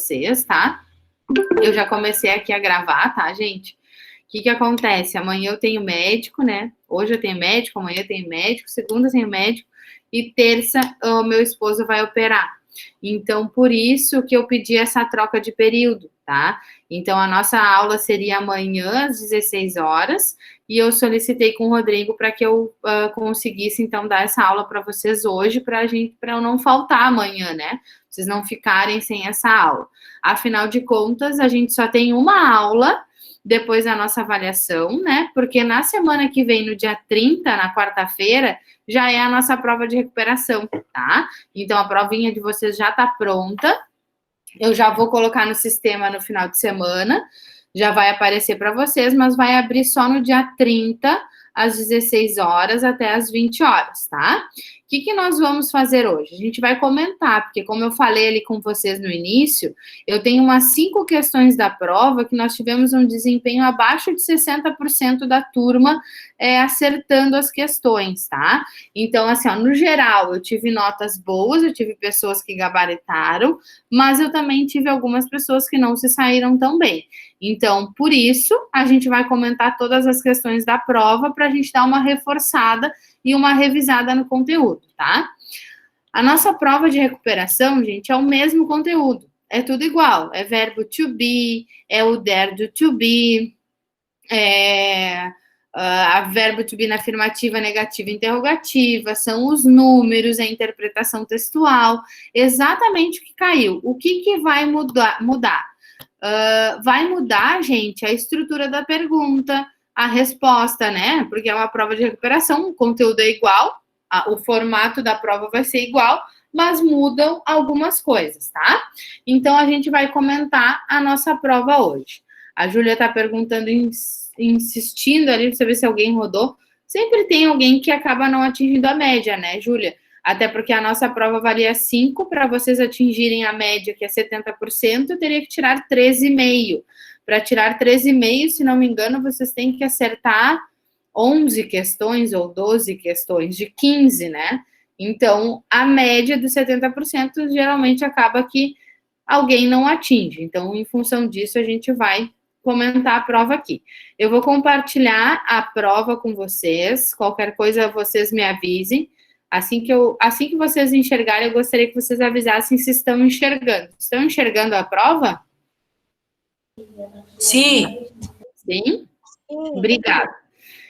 vocês, tá? Eu já comecei aqui a gravar, tá, gente? O que acontece? Amanhã eu tenho médico, né? Hoje eu tenho médico, amanhã eu tenho médico, segunda eu tenho médico e terça o meu esposo vai operar. Então, por isso que eu pedi essa troca de período, tá? Então, a nossa aula seria amanhã às 16 horas e eu solicitei com o Rodrigo para que eu conseguisse, então, dar essa aula para vocês hoje, para eu não faltar amanhã, né? Vocês não ficarem sem essa aula. Afinal de contas, a gente só tem uma aula depois da nossa avaliação, né? Porque na semana que vem, no dia 30, na quarta-feira, já é a nossa prova de recuperação, tá? Então, a provinha de vocês já tá pronta. Eu já vou colocar no sistema no final de semana, já vai aparecer para vocês, mas vai abrir só no dia 30, às 16 horas até às 20 horas, tá? O que nós vamos fazer hoje? A gente vai comentar, porque como eu falei ali com vocês no início, eu tenho umas 5 questões da prova que nós tivemos um desempenho abaixo de 60% da turma acertando as questões, tá? Então, assim, ó, no geral, eu tive notas boas, eu tive pessoas que gabaritaram, mas eu também tive algumas pessoas que não se saíram tão bem. Então, por isso, a gente vai comentar todas as questões da prova para a gente dar uma reforçada e uma revisada no conteúdo, tá? A nossa prova de recuperação, gente, é o mesmo conteúdo. É tudo igual. É verbo to be, é o dare do to be, a verbo to be na afirmativa, negativa e interrogativa, são os números, a interpretação textual, exatamente o que caiu. O que vai mudar? Vai mudar, gente, a estrutura da pergunta, a resposta, né? Porque é uma prova de recuperação, o conteúdo é igual, o formato da prova vai ser igual, mas mudam algumas coisas, tá? Então, a gente vai comentar a nossa prova hoje. A Júlia está perguntando, insistindo ali, para você ver se alguém rodou. Sempre tem alguém que acaba não atingindo a média, né, Júlia? Até porque a nossa prova valia 5, para vocês atingirem a média, que é 70%, eu teria que tirar 13,5. Para tirar 13,5, se não me engano, vocês têm que acertar 11 questões ou 12 questões de 15, né? Então, a média dos 70% geralmente acaba que alguém não atinge. Então, em função disso, a gente vai comentar a prova aqui. Eu vou compartilhar a prova com vocês. Qualquer coisa, vocês me avisem. Assim que vocês enxergarem, eu gostaria que vocês avisassem se estão enxergando. Estão enxergando a prova? Sim. Sim? Obrigada.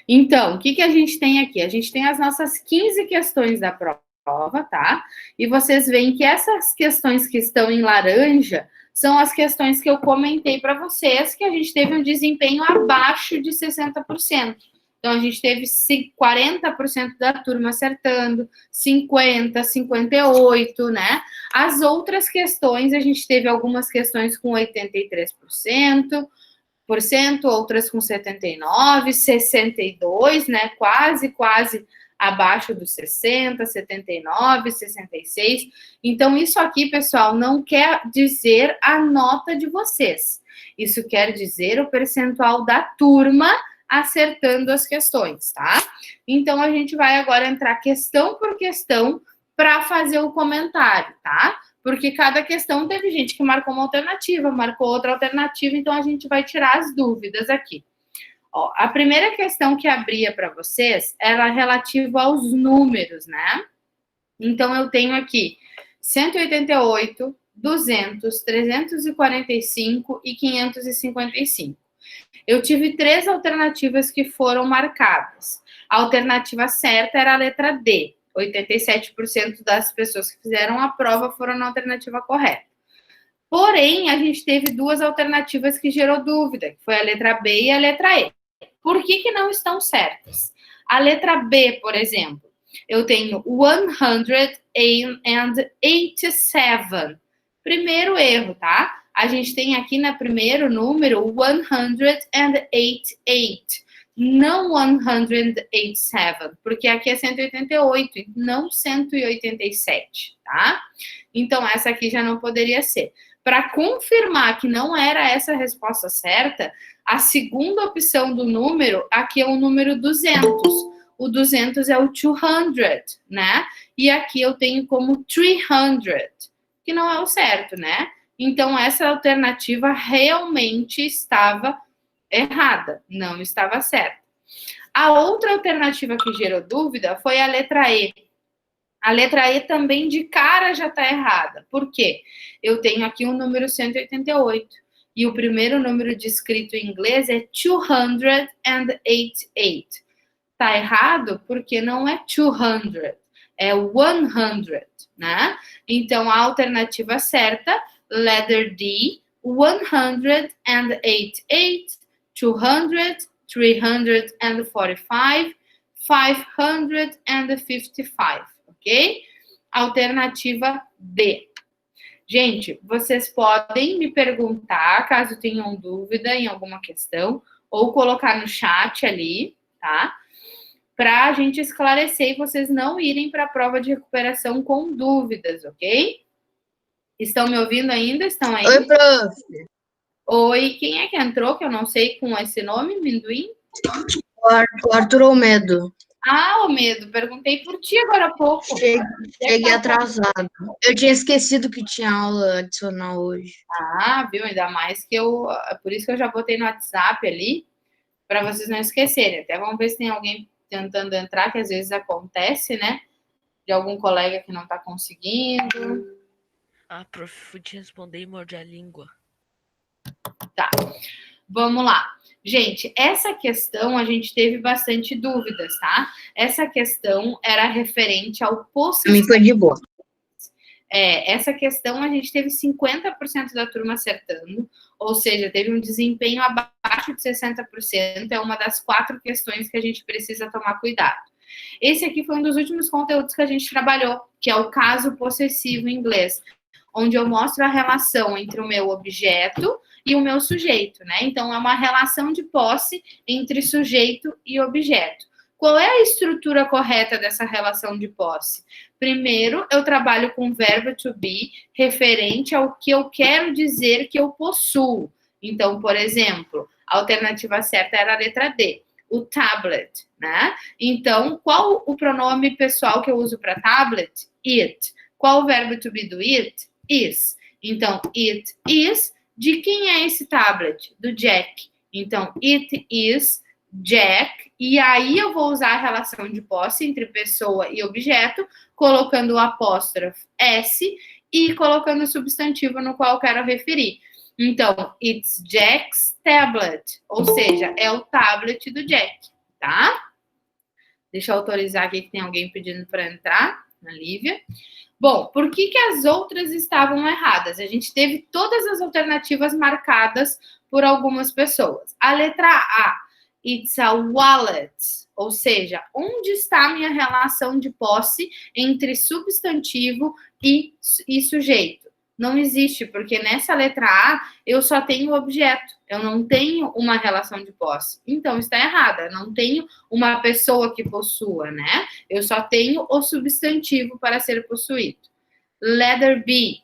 Então, o que a gente tem aqui? A gente tem as nossas 15 questões da prova, tá? E vocês veem que essas questões que estão em laranja são as questões que eu comentei para vocês, que a gente teve um desempenho abaixo de 60%. Então, a gente teve 40% da turma acertando, 50%, 58%, né? As outras questões, a gente teve algumas questões com 83%, outras com 79%, 62%, né? Quase abaixo dos 60%, 79%, 66%. Então, isso aqui, pessoal, não quer dizer a nota de vocês. Isso quer dizer o percentual da turma acertando as questões, tá? Então, a gente vai agora entrar questão por questão para fazer o comentário, tá? Porque cada questão teve gente que marcou uma alternativa, marcou outra alternativa, então a gente vai tirar as dúvidas aqui. Ó, a primeira questão que abria para vocês era relativa aos números, né? Então, eu tenho aqui 188, 200, 345 e 555. Eu tive 3 alternativas que foram marcadas. A alternativa certa era a letra D. 87% das pessoas que fizeram a prova foram na alternativa correta. Porém, a gente teve 2 alternativas que gerou dúvida, que foi a letra B e a letra E. Por que não estão certas? A letra B, por exemplo, eu tenho 187. Primeiro erro, tá? A gente tem aqui no primeiro número 188, não 187, porque aqui é 188, não 187, tá? Então, essa aqui já não poderia ser. Para confirmar que não era essa a resposta certa, a segunda opção do número, aqui é o número 200. O 200 é o 200, né? E aqui eu tenho como 300, que não é o certo, né? Então, essa alternativa realmente estava errada, não estava certa. A outra alternativa que gerou dúvida foi a letra E. A letra E também de cara já está errada. Por quê? Eu tenho aqui o número 188 e o primeiro número descrito em inglês é 288. Tá errado porque não é 200, é 100, né? Então, a alternativa certa, letter D, 188, 200, 345, 555, ok? Alternativa D. Gente, vocês podem me perguntar caso tenham dúvida em alguma questão, ou colocar no chat ali, tá? Para a gente esclarecer e vocês não irem para a prova de recuperação com dúvidas, ok? Estão me ouvindo ainda? Estão aí? Oi, prof. Oi, quem é que entrou, que eu não sei com esse nome, Minduim? O Arthur Olmedo. Ah, Olmedo, perguntei por ti agora há pouco. Cheguei atrasado. Eu tinha esquecido que tinha aula adicional hoje. Ah, viu? Ainda mais que eu... Por isso que eu já botei no WhatsApp ali, para vocês não esquecerem. Até vamos ver se tem alguém tentando entrar, que às vezes acontece, né? De algum colega que não está conseguindo. Ah, prof, fui te responder e mordi a língua. Tá, vamos lá. Gente, essa questão a gente teve bastante dúvidas, tá? Essa questão era referente ao possessivo. Me foi de boa. Essa questão a gente teve 50% da turma acertando, ou seja, teve um desempenho abaixo de 60%, é uma das 4 questões que a gente precisa tomar cuidado. Esse aqui foi um dos últimos conteúdos que a gente trabalhou, que é o caso possessivo em inglês, onde eu mostro a relação entre o meu objeto e o meu sujeito, né? Então, é uma relação de posse entre sujeito e objeto. Qual é a estrutura correta dessa relação de posse? Primeiro, eu trabalho com o verbo to be referente ao que eu quero dizer que eu possuo. Então, por exemplo, a alternativa certa era a letra D, o tablet, né? Então, qual o pronome pessoal que eu uso para tablet? It. Qual o verbo to be do it? Is. Então, it is. De quem é esse tablet? Do Jack. Então, it is Jack. E aí eu vou usar a relação de posse entre pessoa e objeto, colocando o apóstrofo S e colocando o substantivo no qual eu quero referir. Então, it's Jack's tablet. Ou seja, é o tablet do Jack, tá? Deixa eu autorizar aqui que tem alguém pedindo para entrar, a Lívia. Bom, por que as outras estavam erradas? A gente teve todas as alternativas marcadas por algumas pessoas. A letra A, it's a wallet, ou seja, onde está a minha relação de posse entre substantivo e sujeito? Não existe, porque nessa letra A eu só tenho o objeto, eu não tenho uma relação de posse. Então está errada, eu não tenho uma pessoa que possua, né? Eu só tenho o substantivo para ser possuído. Letter B,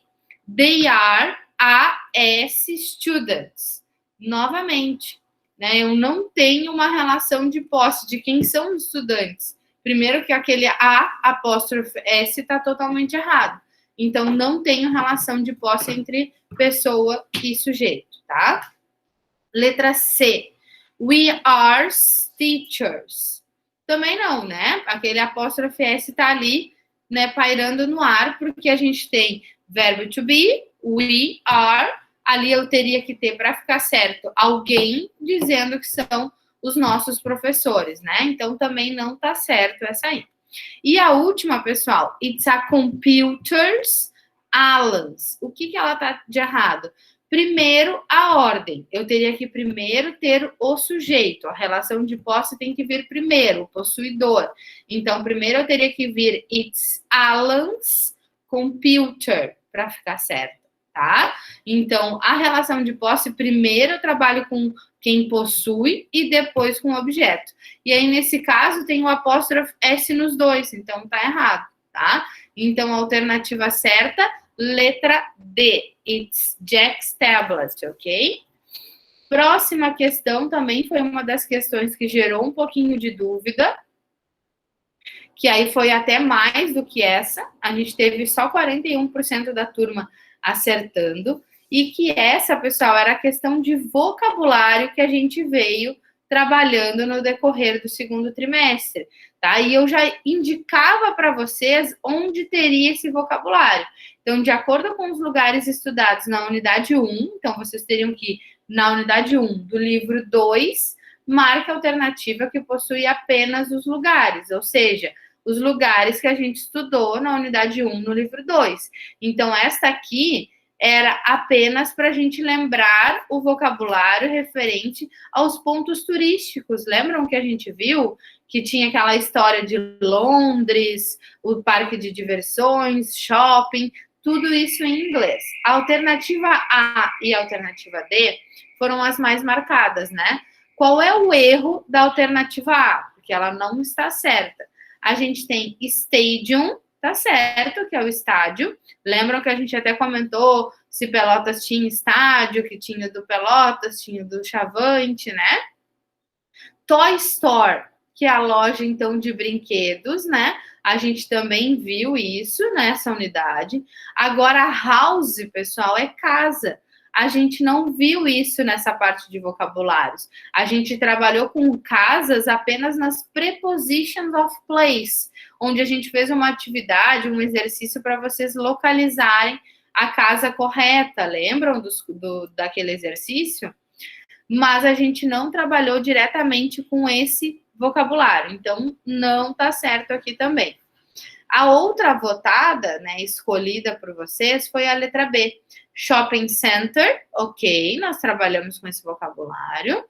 they are AS students. Novamente, né? Eu não tenho uma relação de posse de quem são os estudantes. Primeiro que aquele A apóstrofe S está totalmente errado. Então, não tenho relação de posse entre pessoa e sujeito, tá? Letra C. We are teachers. Também não, né? Aquele apóstrofe S está ali, né, pairando no ar, porque a gente tem verbo to be, we are. Ali eu teria que ter, para ficar certo, alguém dizendo que são os nossos professores, né? Então, também não tá certo essa aí. E a última, pessoal, it's a computers Alan's. O que ela tá de errado? Primeiro, a ordem. Eu teria que primeiro ter o sujeito. A relação de posse tem que vir primeiro, o possuidor. Então, primeiro eu teria que vir it's Alan's computer, para ficar certo, tá? Então, a relação de posse, primeiro eu trabalho com quem possui e depois com o objeto. E aí, nesse caso, tem o apóstrofe S nos dois, então tá errado, tá? Então, a alternativa certa, letra D. It's Jack's tablet, ok? Próxima questão também foi uma das questões que gerou um pouquinho de dúvida, que aí foi até mais do que essa. A gente teve só 41% da turma acertando. e que essa, pessoal, era a questão de vocabulário que a gente veio trabalhando no decorrer do segundo trimestre, tá? E eu já indicava para vocês onde teria esse vocabulário. Então, de acordo com os lugares estudados na unidade 1, então vocês teriam que ir na unidade 1 do livro 2, marca a alternativa que possui apenas os lugares, ou seja, os lugares que a gente estudou na unidade 1 no livro 2. Então, esta aqui era apenas para a gente lembrar o vocabulário referente aos pontos turísticos. Lembram que a gente viu que tinha aquela história de Londres, o parque de diversões, shopping, tudo isso em inglês. A alternativa A e a alternativa D foram as mais marcadas, né? Qual é o erro da alternativa A? Porque ela não está certa. A gente tem stadium, tá certo, que é o estádio. Lembram que a gente até comentou se Pelotas tinha estádio, que tinha do Pelotas, tinha do Chavante, né? Toy Store, que é a loja, então, de brinquedos, né? A gente também viu isso nessa unidade. Agora, house, pessoal, é casa. A gente não viu isso nessa parte de vocabulários. A gente trabalhou com casas apenas nas prepositions of place, onde a gente fez uma atividade, um exercício para vocês localizarem a casa correta. Lembram daquele exercício? Mas a gente não trabalhou diretamente com esse vocabulário. Então, não está certo aqui também. A outra votada, né, escolhida por vocês, foi a letra B. Shopping Center, ok, nós trabalhamos com esse vocabulário.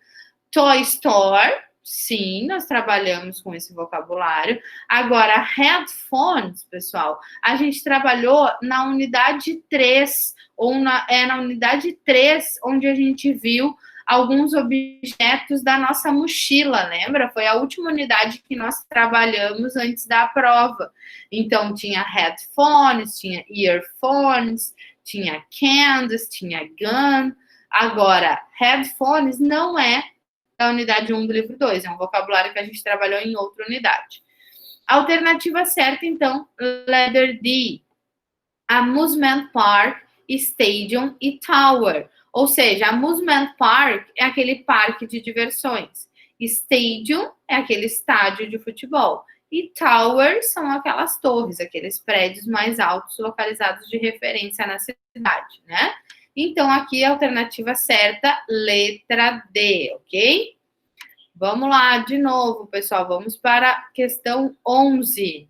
Toy Store, sim, nós trabalhamos com esse vocabulário. Agora, headphones, pessoal, a gente trabalhou na unidade 3, ou na unidade 3, onde a gente viu alguns objetos da nossa mochila, lembra? Foi a última unidade que nós trabalhamos antes da prova. Então, tinha headphones, tinha earphones, tinha candles, tinha gun. Agora, headphones não é da unidade 1 do livro 2, é um vocabulário que a gente trabalhou em outra unidade. Alternativa certa, então, letter D. Amusement Park, Stadium e Tower. Ou seja, Amusement Park é aquele parque de diversões. Stadium é aquele estádio de futebol. E Tower são aquelas torres, aqueles prédios mais altos localizados de referência na cidade, né? Então, aqui a alternativa certa, letra D, ok? Vamos lá, de novo, pessoal. Vamos para a questão 11.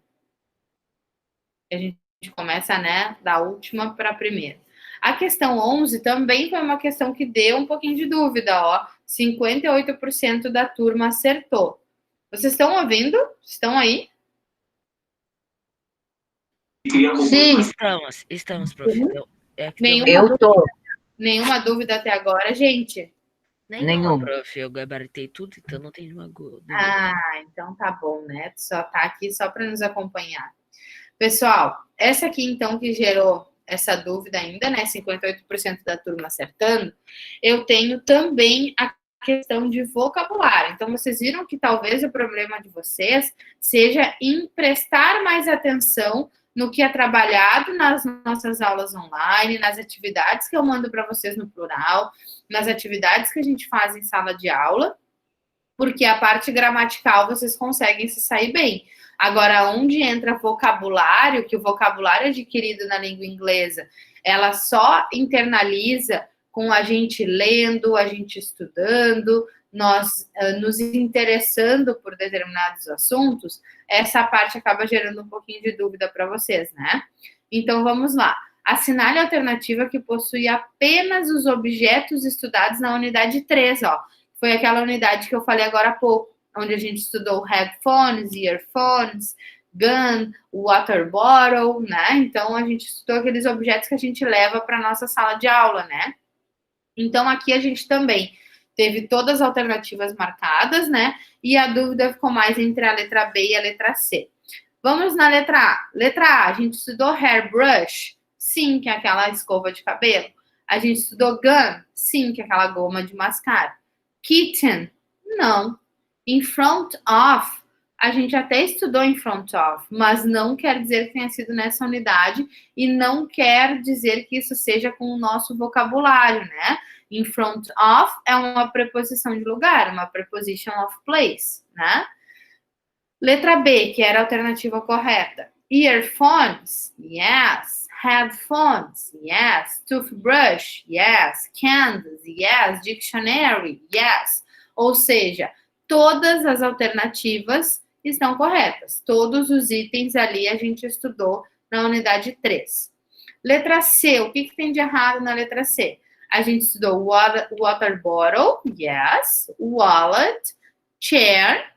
A gente começa, né, da última para a primeira. A questão 11 também foi uma questão que deu um pouquinho de dúvida, ó. 58% da turma acertou. Vocês estão ouvindo? Estão aí? Sim. Estamos, prof. Eu tô. Nenhuma dúvida até agora, gente? Nenhuma, prof. Eu gabaritei tudo, então não tem nenhuma dúvida. Ah, então tá bom, né? Só tá aqui só para nos acompanhar. Pessoal, essa aqui, então, que gerou essa dúvida ainda, né? 58% da turma acertando. Eu tenho também a questão de vocabulário. Então, vocês viram que talvez o problema de vocês seja em prestar mais atenção no que é trabalhado nas nossas aulas online, nas atividades que eu mando para vocês no plural, nas atividades que a gente faz em sala de aula, porque a parte gramatical vocês conseguem se sair bem. Agora, onde entra vocabulário, que o vocabulário adquirido na língua inglesa, ela só internaliza com a gente lendo, a gente estudando, nós nos interessando por determinados assuntos, essa parte acaba gerando um pouquinho de dúvida para vocês, né? Então, vamos lá. Assinale a alternativa que possui apenas os objetos estudados na unidade 3, ó. Foi aquela unidade que eu falei agora há pouco, onde a gente estudou headphones, earphones, gun, water bottle, né? Então, a gente estudou aqueles objetos que a gente leva para a nossa sala de aula, né? Então, aqui a gente também teve todas as alternativas marcadas, né? E a dúvida ficou mais entre a letra B e a letra C. Vamos na letra A. Letra A, a gente estudou hairbrush? Sim, que é aquela escova de cabelo. A gente estudou gun? Sim, que é aquela goma de mascar. Kitten? Não. In front of, a gente até estudou em front of, mas não quer dizer que tenha sido nessa unidade e não quer dizer que isso seja com o nosso vocabulário, né? In front of é uma preposição de lugar, uma preposition of place, né? Letra B, que era a alternativa correta. Earphones, yes. Headphones, yes. Toothbrush, yes. Candles, yes. Dictionary, yes. Ou seja, todas as alternativas estão corretas. Todos os itens ali a gente estudou na unidade 3. Letra C, o que tem de errado na letra C? A gente estudou water bottle, yes. Wallet, chair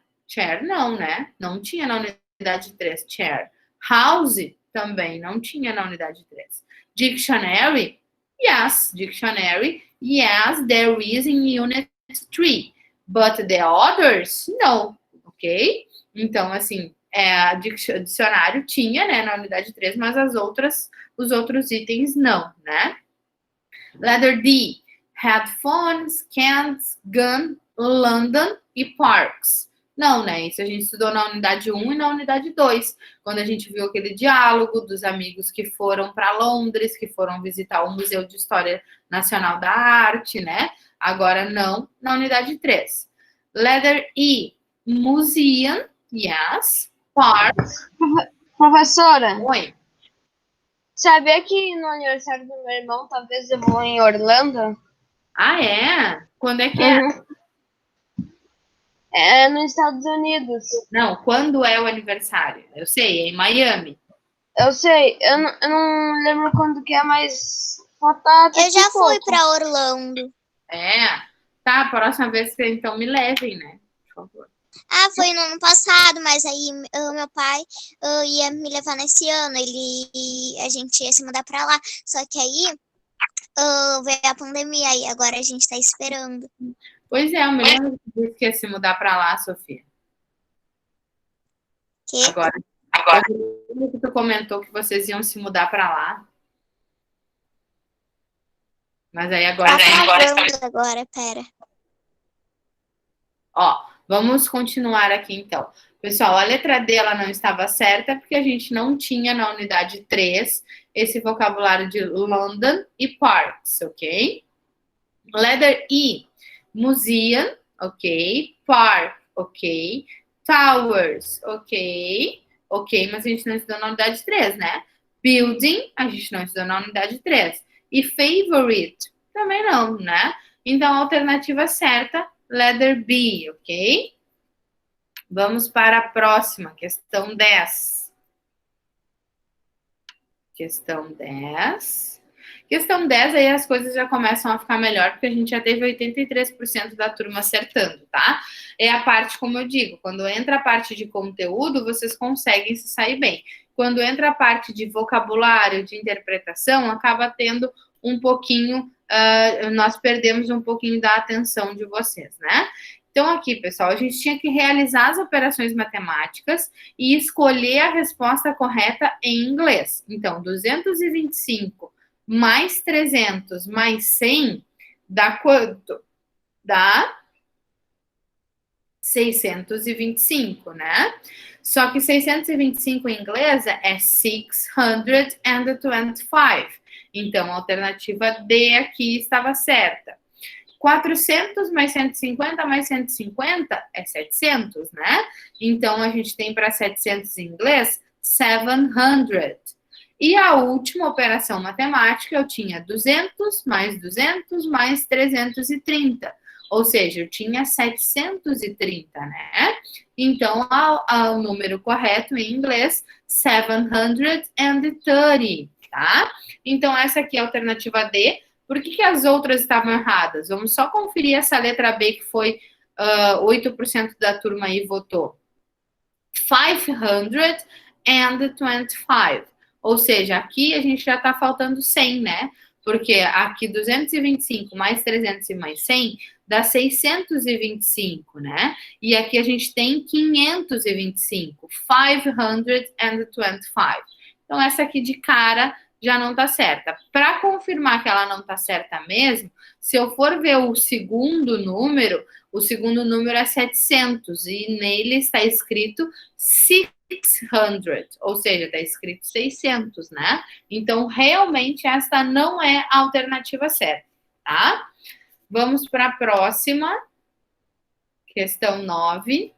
não, né? Não tinha na unidade 3, chair. House, também não tinha na unidade 3. Dictionary, yes. Dictionary, yes, there is in unit 3. But the others, no, ok? Então, assim, dicionário tinha, né, na unidade 3, mas os outros itens não, né? Letter D, headphones, cans, gun, London e parks. Não, né? Isso a gente estudou na unidade 1 e na unidade 2, quando a gente viu aquele diálogo dos amigos que foram para Londres, que foram visitar o Museu de História Nacional da Arte, né? Agora não, na unidade 3. Letter E, museum, yes. Park. Professora, Oi. sabia que no aniversário do meu irmão, talvez eu vou em Orlando? Ah, é? Quando é que é? Uhum. É nos Estados Unidos. Não, quando é o aniversário? Eu sei, é em Miami. Eu sei, eu não lembro quando que é, mas falta Eu já fui pouco. para Orlando. É. Tá, a próxima vez que então me levem, né? Por favor. Ah, foi no ano passado, mas aí meu pai ia me levar nesse ano. A gente ia se mudar para lá. Só que aí veio a pandemia e agora a gente tá esperando. Pois é, eu me lembro que disse que ia se mudar pra lá, Sofia. Que? Agora que tu comentou que vocês iam se mudar pra lá. Mas aí agora... Agora, pera. Ó, vamos continuar aqui então. Pessoal, a letra D ela não estava certa porque a gente não tinha na unidade 3 esse vocabulário de London e parks, ok? Letter E, museum, ok. Park, ok. Towers, ok. Ok, mas a gente não estudou na unidade 3, né? Building, a gente não estudou na unidade 3. E favorite, também não, né? Então, a alternativa certa, letter B, ok? Vamos para a próxima, questão 10. Questão 10. Questão 10, aí as coisas já começam a ficar melhor, porque a gente já teve 83% da turma acertando, tá? É a parte, como eu digo, quando entra a parte de conteúdo, vocês conseguem se sair bem. Quando entra a parte de vocabulário, de interpretação, acaba tendo um pouquinho, nós perdemos um pouquinho da atenção de vocês, né? Então, aqui, pessoal, a gente tinha que realizar as operações matemáticas e escolher a resposta correta em inglês. Então, 225 mais 300 mais 100 dá quanto? Dá 625, né? Só que 625 em inglês é 625. Então, a alternativa D aqui estava certa. 400 mais 150 mais 150 é 700, né? Então, a gente tem para 700 em inglês 700. E a última operação matemática, eu tinha 200 mais 330. Ou seja, eu tinha 730, né? Então, o número correto em inglês, 730, tá? Então, essa aqui é a alternativa D. Por que as outras estavam erradas? Vamos só conferir essa letra B, que foi 8% da turma aí votou. 525. Ou seja, aqui a gente já está faltando 100, né? Porque aqui 225 mais 300 e mais 100 dá 625, né? E aqui a gente tem 525. 525. Então, essa aqui de cara já não está certa. Para confirmar que ela não está certa mesmo, se eu for ver o segundo número é 700 e nele está escrito 600, ou seja, está escrito 600, né? Então, realmente, esta não é a alternativa certa, tá? Vamos para a próxima, questão 9.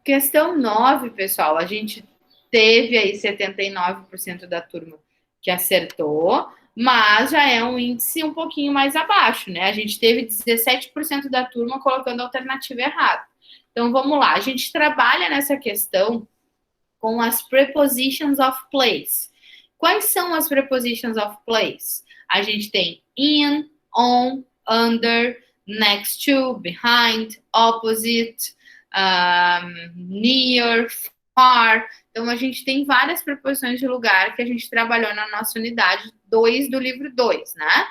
Questão 9, pessoal, a gente teve aí 79% da turma que acertou, mas já é um índice um pouquinho mais abaixo, né? A gente teve 17% da turma colocando a alternativa errada. Então, vamos lá. A gente trabalha nessa questão com as prepositions of place. Quais são as prepositions of place? A gente tem in, on, under, next to, behind, opposite, near, far. Então, a gente tem várias preposições de lugar que a gente trabalhou na nossa unidade 2 do livro 2, né?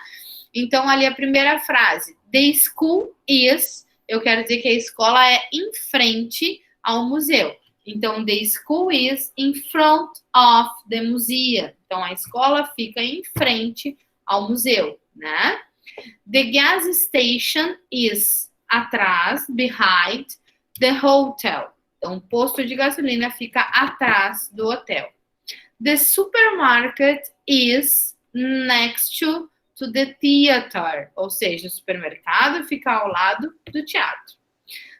Então, ali a primeira frase, the school is, eu quero dizer que a escola é em frente ao museu. Então, the school is in front of the museum. Então, a escola fica em frente ao museu, né? The gas station is atrás, behind, the hotel. Então, o posto de gasolina fica atrás do hotel. The supermarket is next to the theater. Ou seja, o supermercado fica ao lado do teatro.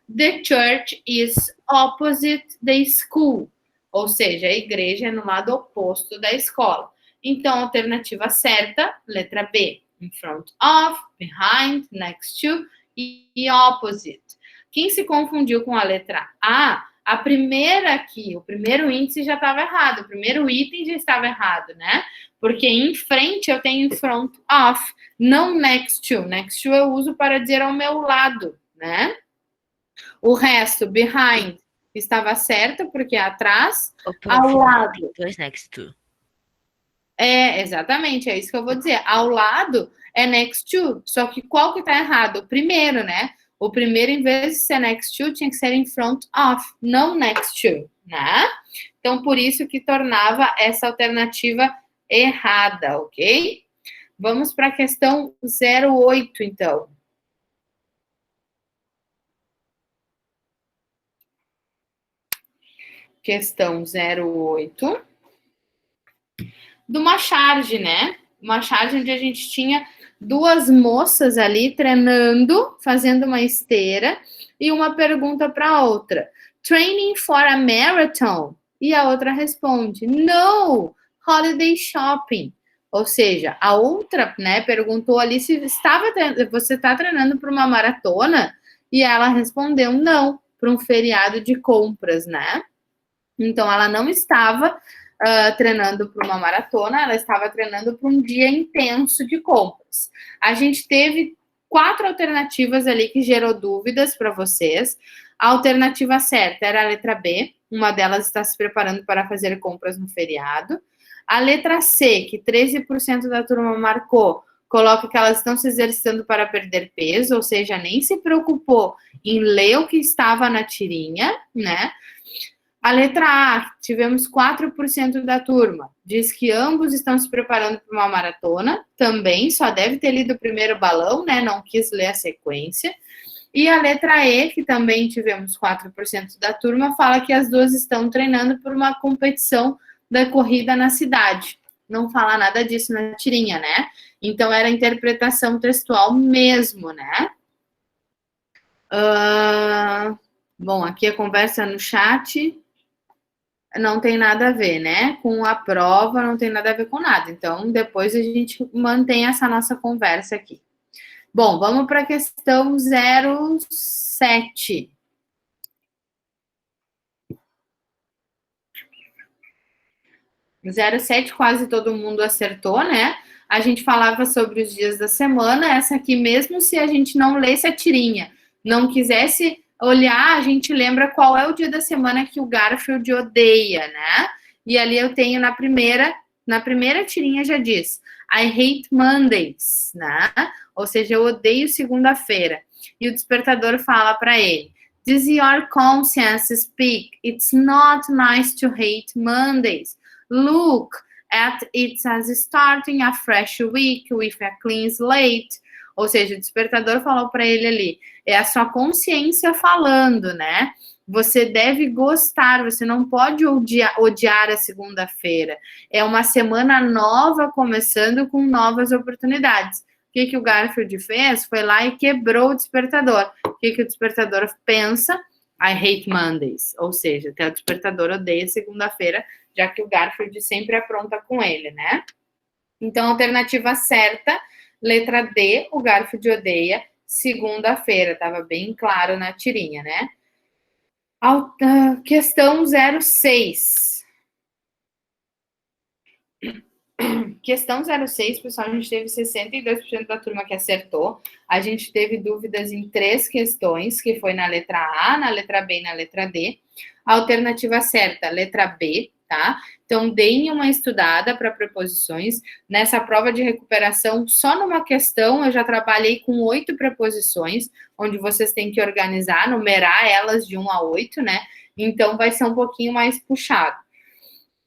The church is opposite the school. Ou seja, a igreja é no lado oposto da escola. Então, a alternativa certa, letra B. In front of, behind, next to e opposite. Quem se confundiu com a letra A primeira aqui, o primeiro índice já estava errado, o primeiro item já estava errado, né? Porque em frente eu tenho in front of, não next to. Next to eu uso para dizer ao meu lado, né? O resto, behind, estava certo, porque é atrás, ao lado. Dois next to. Exatamente, é isso que eu vou dizer. Ao lado é next to, só que qual que tá errado? O primeiro, né? O primeiro, em vez de ser next to, tinha que ser in front of, não next to, né? Então, por isso que tornava essa alternativa errada, ok? Vamos para a questão 08, então. Questão 08. De uma charge, né? Uma charge onde a gente tinha duas moças ali treinando, fazendo uma esteira, e uma pergunta para a outra. Training for a marathon? E a outra responde, no, holiday shopping. Ou seja, a outra, né, perguntou ali se você está treinando para uma maratona, e ela respondeu não, para um feriado de compras, né? Então, ela não estava treinando para uma maratona, ela estava treinando para um dia intenso de compras. A gente teve 4 alternativas ali que gerou dúvidas para vocês. A alternativa certa era a letra B, uma delas está se preparando para fazer compras no feriado. A letra C, que 13% da turma marcou, coloca que elas estão se exercitando para perder peso, ou seja, nem se preocupou em ler o que estava na tirinha, né? A letra A, tivemos 4% da turma, diz que ambos estão se preparando para uma maratona, também, só deve ter lido o primeiro balão, né, não quis ler a sequência. E a letra E, que também tivemos 4% da turma, fala que as duas estão treinando por uma competição da corrida na cidade. Não fala nada disso na tirinha, né? Então, era interpretação textual mesmo, né? Bom, aqui a conversa no chat não tem nada a ver, né? Com a prova não tem nada a ver com nada. Então, depois a gente mantém essa nossa conversa aqui. Bom, vamos para a questão 07. No 07 quase todo mundo acertou, né? A gente falava sobre os dias da semana. Essa aqui, mesmo se a gente não lesse a tirinha, não quisesse olhar, a gente lembra qual é o dia da semana que o Garfield odeia, né? E ali eu tenho na primeira tirinha já diz, I hate Mondays, né? Ou seja, eu odeio segunda-feira. E o despertador fala para ele, Does your conscience speak? It's not nice to hate Mondays. Look at it as starting a fresh week with a clean slate. Ou seja, o despertador falou para ele ali, é a sua consciência falando, né? Você deve gostar, você não pode odiar a segunda-feira. É uma semana nova começando com novas oportunidades. O que o Garfield fez? Foi lá e quebrou o despertador. O que o despertador pensa? I hate Mondays. Ou seja, até o despertador odeia segunda-feira, já que o Garfield sempre apronta com ele, né? Então, alternativa certa, letra D, o Garfield odeia segunda-feira. Estava bem claro na tirinha, né? Questão 06. Questão 06, pessoal, a gente teve 62% da turma que acertou. A gente teve dúvidas em 3 questões, que foi na letra A, na letra B e na letra D. A alternativa certa, letra B, tá? Então, deem uma estudada para preposições. Nessa prova de recuperação, só numa questão, eu já trabalhei com 8 preposições, onde vocês têm que organizar, numerar elas de 1 a 8, né? Então, vai ser um pouquinho mais puxado.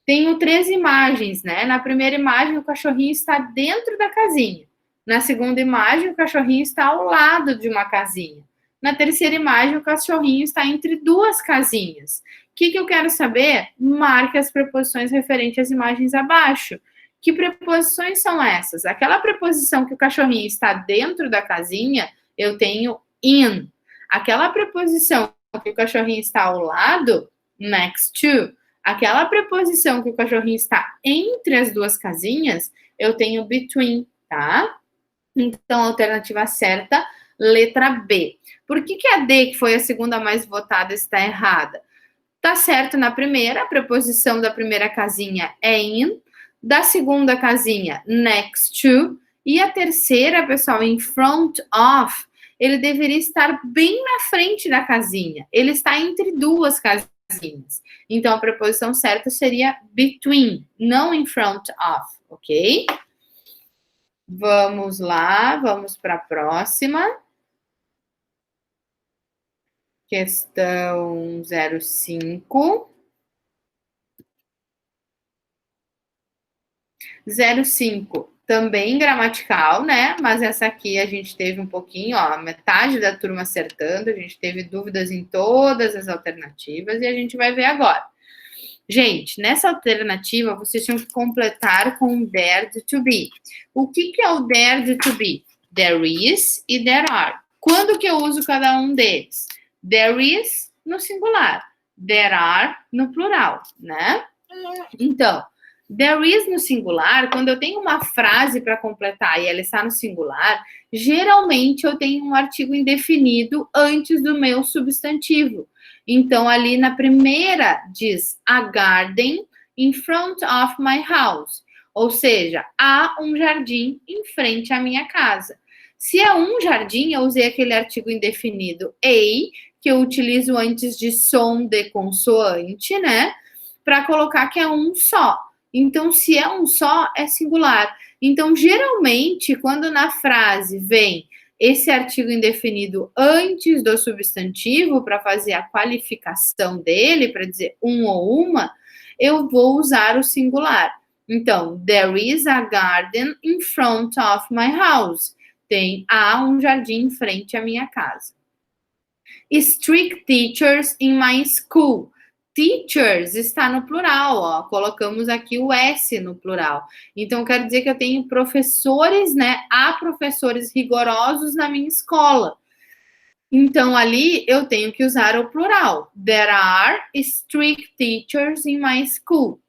Tenho 3 imagens, né? Na primeira imagem, o cachorrinho está dentro da casinha. Na segunda imagem, o cachorrinho está ao lado de uma casinha. Na terceira imagem, o cachorrinho está entre 2 casinhas. O que eu quero saber? Marque as preposições referentes às imagens abaixo. Que preposições são essas? Aquela preposição que o cachorrinho está dentro da casinha, eu tenho in. Aquela preposição que o cachorrinho está ao lado, next to. Aquela preposição que o cachorrinho está entre as 2 casinhas, eu tenho between, tá? Então, a alternativa certa, letra B. Por que a D, que foi a segunda mais votada, está errada? Tá certo na primeira, a preposição da primeira casinha é in, da segunda casinha, next to, e a terceira, pessoal, in front of, ele deveria estar bem na frente da casinha. Ele está entre 2 casinhas. Então, a preposição certa seria between, não in front of, ok? Vamos lá, vamos para a próxima. Questão 05. 05, também gramatical, né? Mas essa aqui a gente teve um pouquinho, ó, metade da turma acertando, a gente teve dúvidas em todas as alternativas e a gente vai ver agora. Gente, nessa alternativa, vocês tinham que completar com dared to be. O que é o dared to be? There is e there are. Quando que eu uso cada um deles? There is no singular, there are no plural, né? Então, there is no singular, quando eu tenho uma frase para completar e ela está no singular, geralmente eu tenho um artigo indefinido antes do meu substantivo. Então, ali na primeira diz a garden in front of my house. Ou seja, há um jardim em frente à minha casa. Se é um jardim, eu usei aquele artigo indefinido a, que eu utilizo antes de som de consoante, né? Para colocar que é um só. Então, se é um só, é singular. Então, geralmente, quando na frase vem esse artigo indefinido antes do substantivo, para fazer a qualificação dele, para dizer um ou uma, eu vou usar o singular. Então, there is a garden in front of my house. Há um jardim em frente à minha casa. Strict teachers in my school. Teachers está no plural, ó. Colocamos aqui o S no plural. Então, quero dizer que eu tenho professores, né? Há professores rigorosos na minha escola. Então, ali eu tenho que usar o plural. There are strict teachers in my school.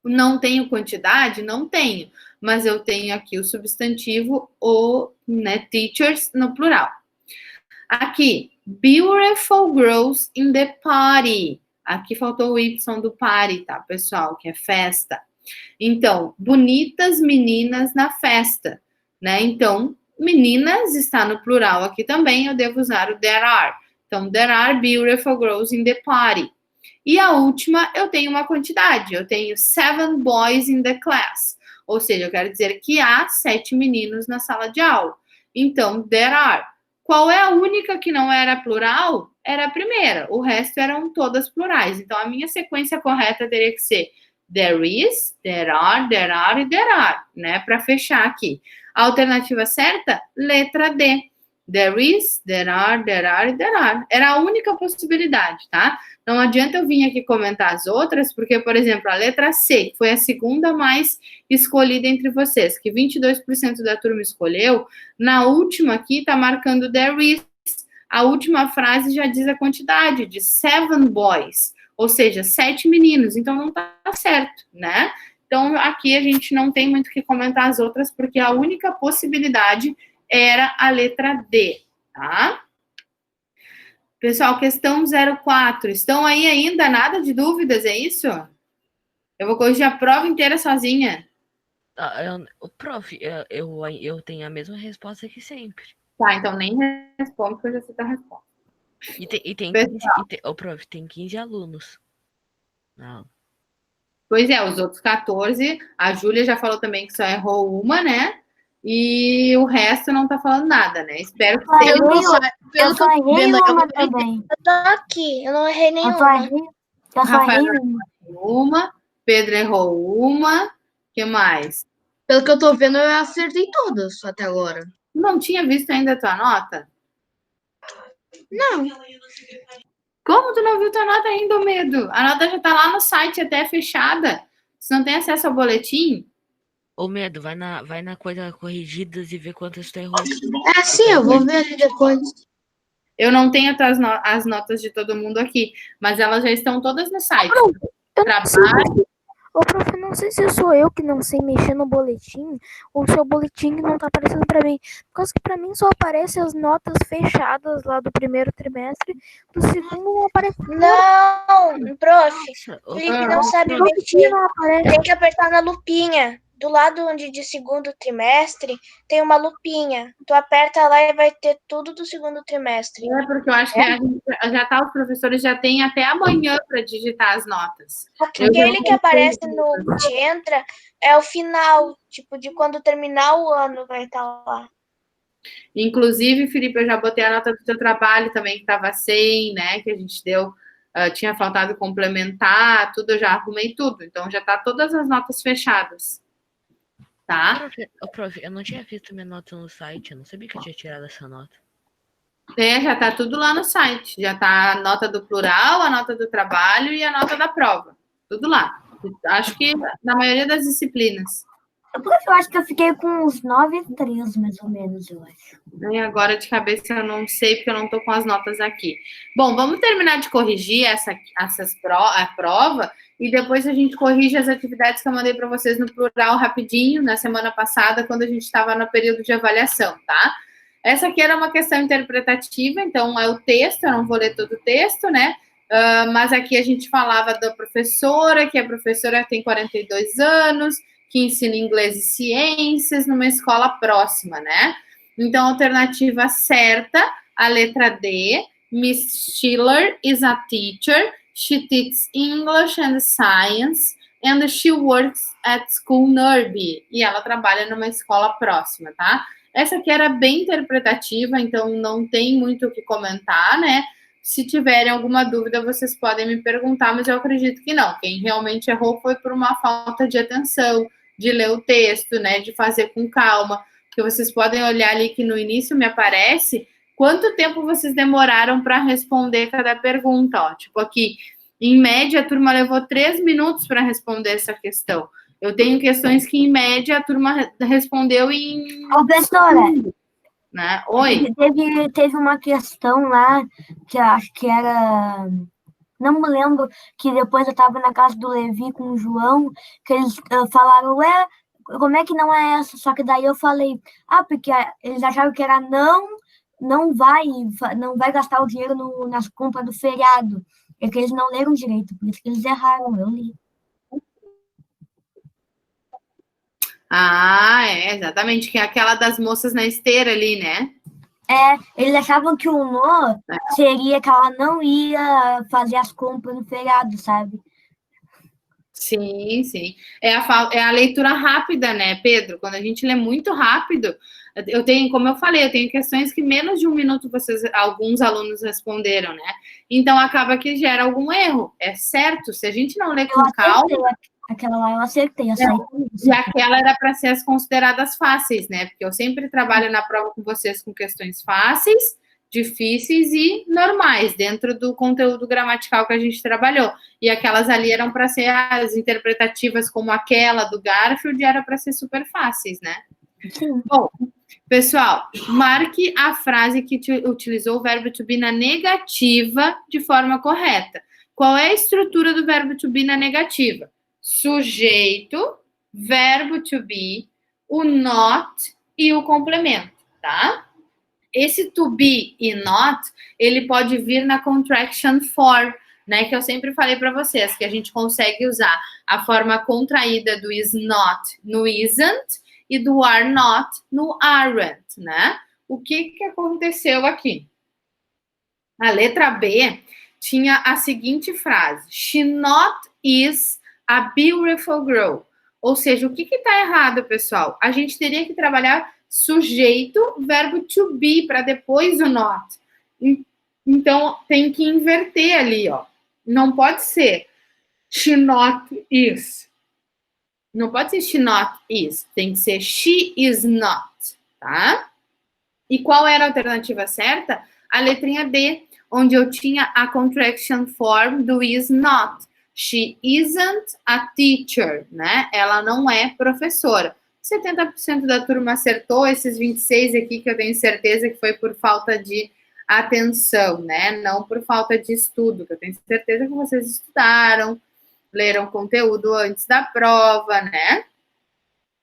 Não tenho quantidade? Não tenho. Mas eu tenho aqui o substantivo, né, teachers, no plural. Aqui, beautiful girls in the party. Aqui faltou o Y do party, tá, pessoal? Que é festa. Então, bonitas meninas na festa, né? Então, meninas está no plural aqui também, eu devo usar o there are. Então, there are beautiful girls in the party. E a última, eu tenho uma quantidade. Eu tenho 7 boys in the class. Ou seja, eu quero dizer que há 7 meninos na sala de aula. Então, there are Qual é a única que não era plural? Era a primeira. O resto eram todas plurais. Então, a minha sequência correta teria que ser there is, there are e there are, né? Para fechar aqui. A alternativa certa, letra D. There is, there are e there are. Era a única possibilidade, tá? Não adianta eu vir aqui comentar as outras, porque, por exemplo, a letra C, que foi a segunda mais escolhida entre vocês, que 22% da turma escolheu, na última aqui tá marcando there is. A última frase já diz a quantidade, de 7 boys, ou seja, 7 meninos, então não tá certo, né? Então, aqui a gente não tem muito o que comentar as outras, porque a única possibilidade era a letra D, tá? Pessoal, questão 04. Estão aí ainda? Nada de dúvidas, é isso? Eu vou corrigir a prova inteira sozinha. Prof, eu tenho a mesma resposta que sempre. Tá, então nem respondo, porque eu já sei a resposta. E tem Pessoal. 15, prof, tem 15 alunos. Não. Pois é, os outros 14, a Júlia já falou também que só errou uma, né? E o resto não tá falando nada, né? Espero que seja. Pelo que eu tô vendo aqui, uma também. Eu tô aqui, eu não errei Eu nenhuma. só Rafael errei uma. Uma, Pedro errou uma, que mais? pelo que eu tô vendo, eu acertei todas até agora. Não tinha visto ainda a tua nota? Não. Como tu não viu tua nota ainda, Medo? A nota já tá lá no site até fechada. Você não tem acesso ao boletim? Ô, Medo, vai na coisa corrigidas e vê quantas tu errou. É, sim, eu vou ver ali depois. Eu não tenho as notas de todo mundo aqui, mas elas já estão todas no site. Eu não sei, Trabalho. ô, prof, não sei se sou eu que não sei mexer no boletim ou se o boletim não tá aparecendo pra mim. Por causa que pra mim só aparecem as notas fechadas lá do primeiro trimestre, do segundo não aparece. Não, prof, Felipe não sabe mexer. Não aparece. Tem que apertar na lupinha. Do lado onde de segundo trimestre tem uma lupinha. Tu aperta lá e vai ter tudo do segundo trimestre. É porque eu acho que a gente já tá, os professores já têm até amanhã para digitar as notas. Aquele que aparece no que entra é o final, tipo, de quando terminar o ano vai estar lá. Inclusive, Felipe, eu já botei a nota do teu trabalho também, que estava 100, né? Que a gente deu, tinha faltado complementar, tudo, eu já arrumei tudo. Então, já tá todas as notas fechadas. Tá? Prof, eu não tinha visto minha nota no site, eu não sabia que eu tinha tirado essa nota. É, já tá tudo lá no site. Já tá a nota do plural, a nota do trabalho e a nota da prova. Tudo lá. Acho que na maioria das disciplinas. Eu acho que eu fiquei com uns 9,3, mais ou menos, eu acho. E agora de cabeça eu não sei, porque eu não tô com as notas aqui. Bom, vamos terminar de corrigir a prova e depois a gente corrige as atividades que eu mandei para vocês no plural rapidinho, na semana passada, quando a gente estava no período de avaliação, tá? Essa aqui era uma questão interpretativa, então é o texto, eu não vou ler todo o texto, né? Mas aqui a gente falava da professora, que a professora tem 42 anos, que ensina inglês e ciências numa escola próxima, né? Então, alternativa certa, a letra D, Miss Schiller is a teacher, she teaches English and Science, and she works at school nearby. E ela trabalha numa escola próxima, tá? Essa aqui era bem interpretativa, então não tem muito o que comentar, né? Se tiverem alguma dúvida, vocês podem me perguntar, mas eu acredito que não. Quem realmente errou foi por uma falta de atenção, de ler o texto, né? De fazer com calma. Porque vocês podem olhar ali que no início me aparece quanto tempo vocês demoraram para responder cada pergunta, ó. Tipo aqui, em média, a turma levou 3 minutos para responder essa questão. Eu tenho questões que, em média, a turma respondeu em... Professora, né? Oi? teve uma questão lá, que eu acho que era... Não me lembro, que depois eu estava na casa do Levi com o João, que eles falaram, ué, como é que não é essa? Só que daí eu falei, porque eles acharam que era não vai gastar o dinheiro nas compras do feriado. É que eles não leram direito, por isso que eles erraram, eu li. Ah, é, exatamente, que é aquela das moças na esteira ali, né? Eles achavam que o nó seria que ela não ia fazer as compras no feriado, sabe? Sim, sim. É a leitura rápida, né, Pedro? Quando a gente lê muito rápido, Eu tenho, como eu falei, eu tenho questões que menos de 1 minuto alguns alunos responderam, né? Então acaba que gera algum erro. É certo, se a gente não ler com calma. Aquela lá eu acertei, E aquela era para ser as consideradas fáceis, né? Porque eu sempre trabalho na prova com vocês com questões fáceis, difíceis e normais, dentro do conteúdo gramatical que a gente trabalhou. E aquelas ali eram para ser as interpretativas, como aquela do Garfield, era para ser super fáceis, né? Sim. Bom, pessoal, marque a frase que utilizou o verbo to be na negativa de forma correta. Qual é a estrutura do verbo to be na negativa? Sujeito, verbo to be, o not e o complemento, tá? Esse to be e not, ele pode vir na contraction for, né? Que eu sempre falei para vocês, que a gente consegue usar a forma contraída do is not no isn't e do are not no aren't, né? O que aconteceu aqui? A letra B tinha a seguinte frase: She not is a beautiful girl. Ou seja, o que está errado, pessoal? A gente teria que trabalhar sujeito, verbo to be, para depois o not. Então, tem que inverter ali, ó. Não pode ser she not is. Não pode ser she not is. Tem que ser she is not, tá? E qual era a alternativa certa? A letrinha D, onde eu tinha a contraction form do is not. She isn't a teacher, né? Ela não é professora. 70% da turma acertou, esses 26 aqui que eu tenho certeza que foi por falta de atenção, né? Não por falta de estudo, que eu tenho certeza que vocês estudaram, leram conteúdo antes da prova, né?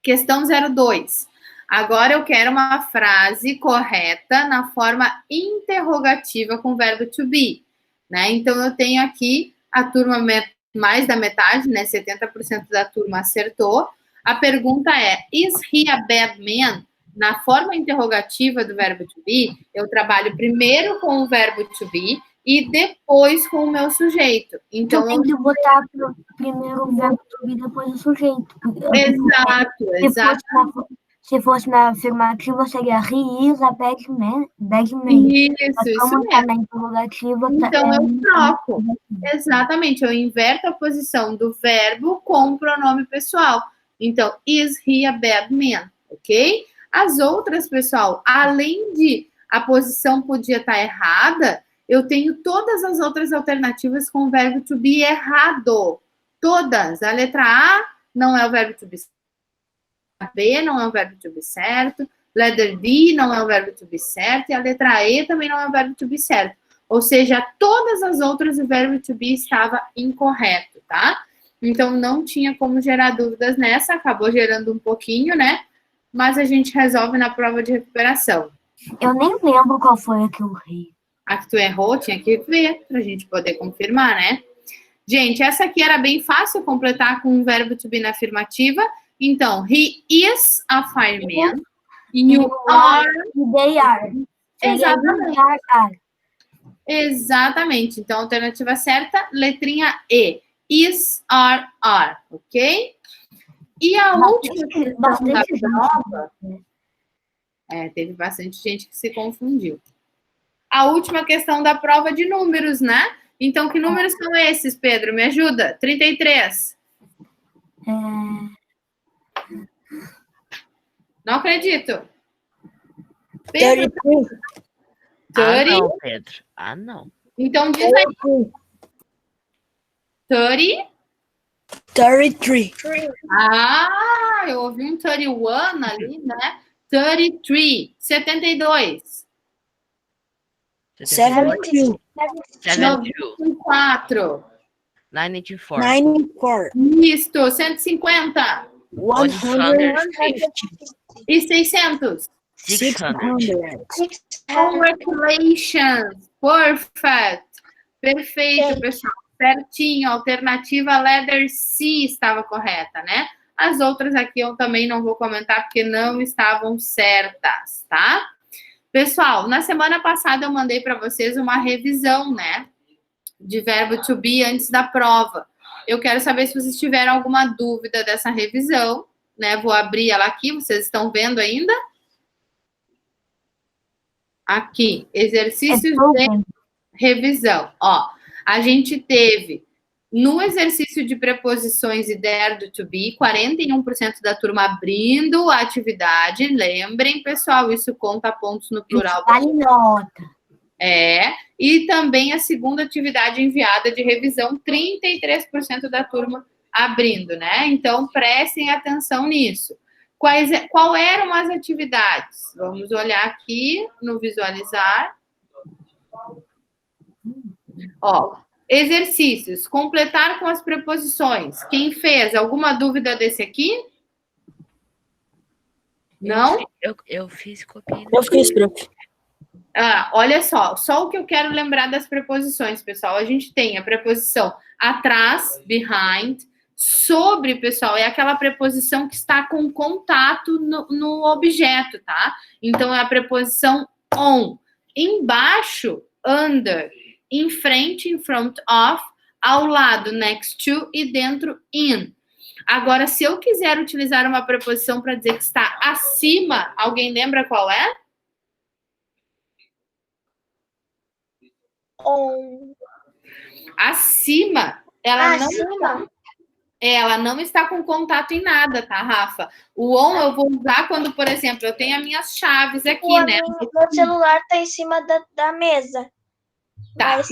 Questão 02. Agora eu quero uma frase correta na forma interrogativa com o verbo to be, né? Então eu tenho aqui a turma mais da metade, né? 70% da turma acertou. A pergunta é: is he a bad man? Na forma interrogativa do verbo to be, eu trabalho primeiro com o verbo to be e depois com o meu sujeito. Então, tem que botar primeiro o verbo to be, depois o sujeito. Exato. Se fosse na afirmativa, seria he is a bad man. Isso mesmo. Na interrogativa, então, eu troco. Exatamente, eu inverto a posição do verbo com o pronome pessoal. Então, is he a bad man? Ok? As outras, pessoal, além de a posição podia estar errada, eu tenho todas as outras alternativas com o verbo to be errado. Todas. A letra A não é o verbo to be certo. A B não é o verbo to be certo. Letter D não é o verbo to be certo. E a letra E também não é o verbo to be certo. Ou seja, todas as outras o verbo to be estava incorreto, tá? Então, não tinha como gerar dúvidas nessa. Acabou gerando um pouquinho, né? Mas a gente resolve na prova de recuperação. Eu nem lembro qual foi a que eu errei. A que tu errou, tinha que ver pra gente poder confirmar, né? Gente, essa aqui era bem fácil completar com um verbo to be na afirmativa. Então, he is a fireman. You are. They are. Exatamente. Exatamente. Então, alternativa certa, letrinha E. Is, are, ok? E a última questão da prova... teve bastante gente que se confundiu. A última questão da prova de números, né? Então, que números são esses, Pedro? Me ajuda. 33. Não acredito. Pedro. 30. Não, Pedro. Não. Então, diz aí. 30. 33. Eu ouvi um 31 ali, né? 33. 72. 72. 94. 94. Isto. 150. 150. E 600. 600. Congratulations. Perfect. Perfeito, pessoal. Certinho. Alternativa letter C estava correta, né? As outras aqui eu também não vou comentar porque não estavam certas, tá? Pessoal, na semana passada eu mandei para vocês uma revisão, né? De verbo to be antes da prova. Eu quero saber se vocês tiveram alguma dúvida dessa revisão, né? Vou abrir ela aqui, vocês estão vendo ainda? Aqui, exercícios de revisão. Ó, a gente teve no exercício de preposições e dare do to be, 41% da turma abrindo a atividade. Lembrem, pessoal, isso conta pontos no plural. Vale nota. E também a segunda atividade enviada de revisão, 33% da turma abrindo, né? Então, prestem atenção nisso. Qual eram as atividades? Vamos olhar aqui no visualizar. Ó, exercícios. Completar com as preposições. Quem fez? Alguma dúvida desse aqui? Não? Eu fiz, copiei. Eu fiz, prof. Olha só o que eu quero lembrar das preposições, pessoal. A gente tem a preposição atrás, behind. Sobre, pessoal, é aquela preposição que está com contato no objeto, tá? Então, é a preposição on. Embaixo, under. Em frente, in front of. Ao lado, next to. E dentro, in. Agora, se eu quiser utilizar uma preposição para dizer que está acima, alguém lembra qual é? On. Acima. Ela não está com contato em nada, tá, Rafa? O on eu vou usar quando, por exemplo, eu tenho as minhas chaves aqui, né? Meu celular tá em cima da mesa. Tá. Mas...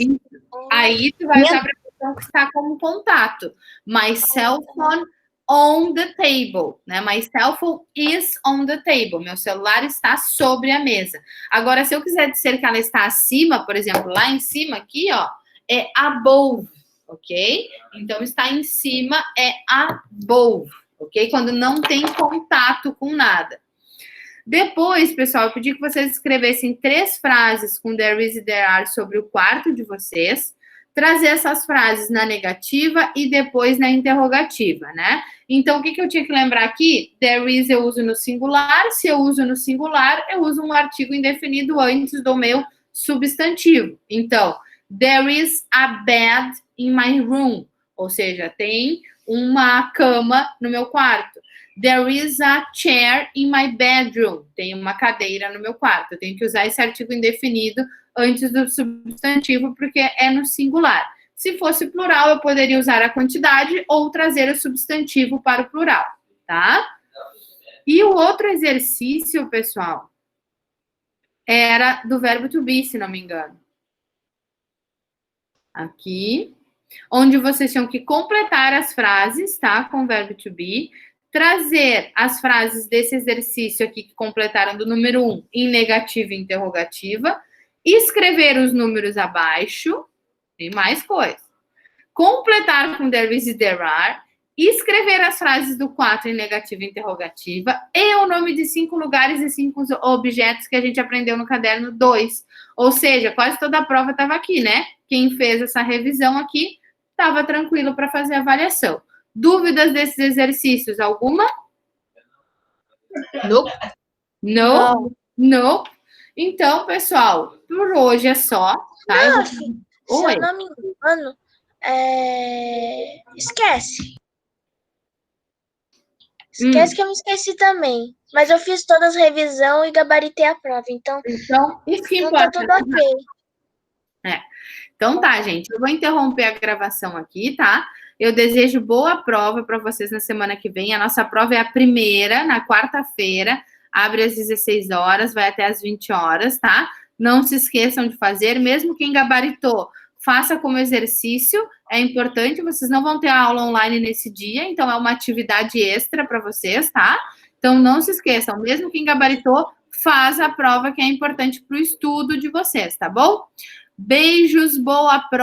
Aí tu vai usar a preposição que está com contato. My cell phone on the table, né? My cell phone is on the table. Meu celular está sobre a mesa. Agora, se eu quiser dizer que ela está acima, por exemplo, lá em cima aqui, ó, é above. Ok? Então, está em cima é above, ok? Quando não tem contato com nada. Depois, pessoal, eu pedi que vocês escrevessem 3 frases com there is e there are sobre o quarto de vocês, trazer essas frases na negativa e depois na interrogativa, né? Então, o que eu tinha que lembrar aqui? There is eu uso no singular, se eu uso no singular, eu uso um artigo indefinido antes do meu substantivo. Então, there is a bed in my room, ou seja, tem uma cama no meu quarto. There is a chair in my bedroom, tem uma cadeira no meu quarto. Eu tenho que usar esse artigo indefinido antes do substantivo, porque é no singular. Se fosse plural, eu poderia usar a quantidade ou trazer o substantivo para o plural, tá? E o outro exercício, pessoal, era do verbo to be, se não me engano. Aqui, onde vocês tinham que completar as frases, tá? Com o verbo to be, trazer as frases desse exercício aqui que completaram do número 1 em negativa e interrogativa, escrever os números abaixo, tem mais coisa. Completar com there is e there are, escrever as frases do 4 em negativa e interrogativa e o nome de 5 lugares e 5 objetos que a gente aprendeu no caderno 2. Ou seja, quase toda a prova estava aqui, né? Quem fez essa revisão aqui estava tranquilo para fazer a avaliação. Dúvidas desses exercícios? Alguma? Nope. Não? Não? Então, pessoal, por hoje é só. Tá? Se eu não me engano, esquece. Esquece que eu me esqueci também. Mas eu fiz todas as revisão e gabaritei a prova. Então isso que tá importa. tudo ok. Então tá, gente. Eu vou interromper a gravação aqui, tá? Eu desejo boa prova para vocês na semana que vem. A nossa prova é a primeira, na quarta-feira. Abre às 16 horas, vai até às 20 horas, tá? Não se esqueçam de fazer. Mesmo quem gabaritou, faça como exercício. É importante, vocês não vão ter aula online nesse dia. Então, é uma atividade extra para vocês, tá? Então, não se esqueçam. Mesmo quem gabaritou, faz a prova que é importante para o estudo de vocês, tá bom? Beijos, boa prova.